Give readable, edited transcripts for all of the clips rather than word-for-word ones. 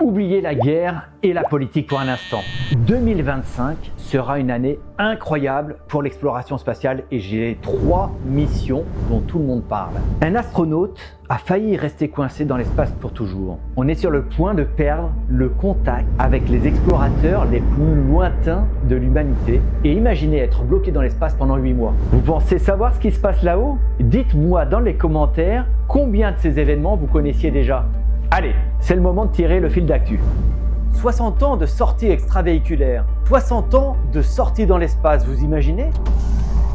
Oubliez la guerre et la politique pour un instant. 2025 sera une année incroyable pour l'exploration spatiale et j'ai 3 missions dont tout le monde parle. Un astronaute a failli rester coincé dans l'espace pour toujours. On est sur le point de perdre le contact avec les explorateurs les plus lointains de l'humanité et imaginez être bloqué dans l'espace pendant 8 mois. Vous pensez savoir ce qui se passe là-haut? Dites-moi dans les commentaires combien de ces événements vous connaissiez déjà. Allez, c'est le moment de tirer le fil d'actu. 60 ans de sortie extravéhiculaire, 60 ans de sortie dans l'espace, vous imaginez?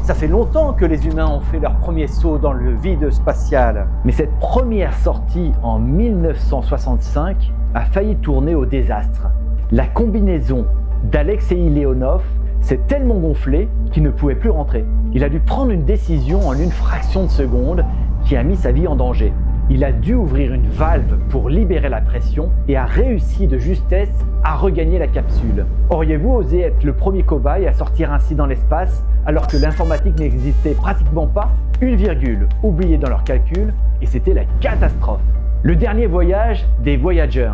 Ça fait longtemps que les humains ont fait leur premier saut dans le vide spatial. Mais cette première sortie en 1965 a failli tourner au désastre. La combinaison d'Alexei Leonov s'est tellement gonflée qu'il ne pouvait plus rentrer. Il a dû prendre une décision en une fraction de seconde qui a mis sa vie en danger. Il a dû ouvrir une valve pour libérer la pression et a réussi de justesse à regagner la capsule. Auriez-vous osé être le premier cobaye à sortir ainsi dans l'espace alors que l'informatique n'existait pratiquement pas? Une virgule oubliée dans leurs calculs et c'était la catastrophe. Le dernier voyage des Voyager.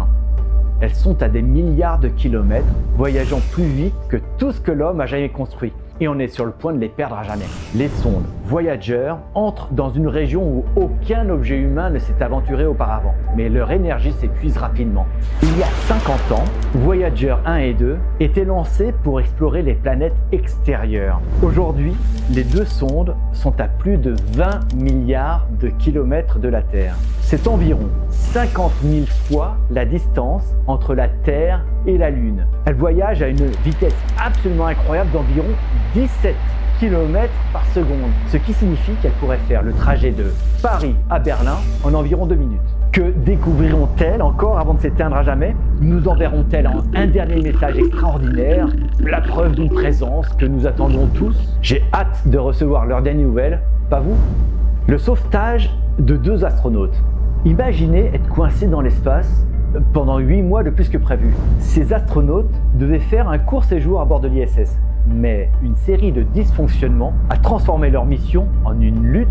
Elles sont à des milliards de kilomètres, voyageant plus vite que tout ce que l'homme a jamais construit. Et on est sur le point de les perdre à jamais. Les sondes Voyager entrent dans une région où aucun objet humain ne s'est aventuré auparavant. Mais leur énergie s'épuise rapidement. Il y a 50 ans, Voyager 1 et 2 étaient lancés pour explorer les planètes extérieures. Aujourd'hui, les 2 sondes sont à plus de 20 milliards de kilomètres de la Terre. C'est environ 50 000 fois la distance entre la Terre et la Lune. Elles voyagent à une vitesse absolument incroyable d'environ 17 km par seconde, ce qui signifie qu'elles pourraient faire le trajet de Paris à Berlin en environ 2 minutes. Que découvriront-elles encore avant de s'éteindre à jamais? Nous enverront-elles un dernier message extraordinaire, la preuve d'une présence que nous attendons tous? J'ai hâte de recevoir leurs dernières nouvelles, pas vous? Le sauvetage de 2 astronautes. Imaginez être coincé dans l'espace pendant 8 mois de plus que prévu. Ces astronautes devaient faire un court séjour à bord de l'ISS. Mais une série de dysfonctionnements a transformé leur mission en une lutte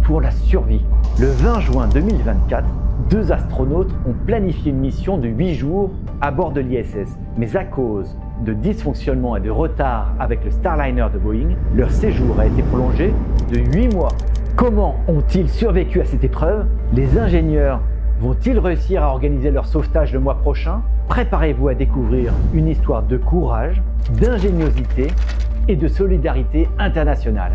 pour la survie. Le 20 juin 2024, 2 astronautes ont planifié une mission de 8 jours à bord de l'ISS. Mais à cause de dysfonctionnements et de retard avec le Starliner de Boeing, leur séjour a été prolongé de 8 mois. Comment ont-ils survécu à cette épreuve? Les ingénieurs vont-ils réussir à organiser leur sauvetage le mois prochain? Préparez-vous à découvrir une histoire de courage, d'ingéniosité et de solidarité internationale.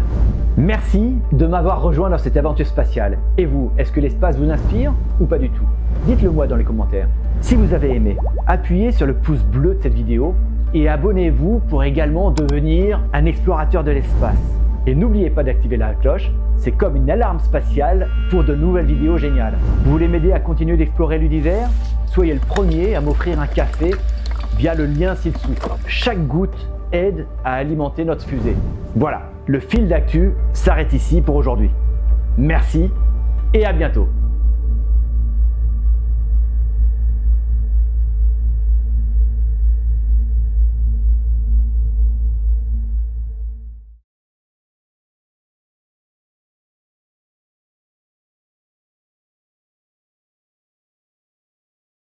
Merci de m'avoir rejoint dans cette aventure spatiale. Et vous, est-ce que l'espace vous inspire ou pas du tout? Dites-le moi dans les commentaires. Si vous avez aimé, appuyez sur le pouce bleu de cette vidéo et abonnez-vous pour également devenir un explorateur de l'espace. Et n'oubliez pas d'activer la cloche, c'est comme une alarme spatiale pour de nouvelles vidéos géniales. Vous voulez m'aider à continuer d'explorer l'univers? Soyez le premier à m'offrir un café via le lien ci-dessous. Chaque goutte aide à alimenter notre fusée. Voilà, le fil d'actu s'arrête ici pour aujourd'hui. Merci et à bientôt.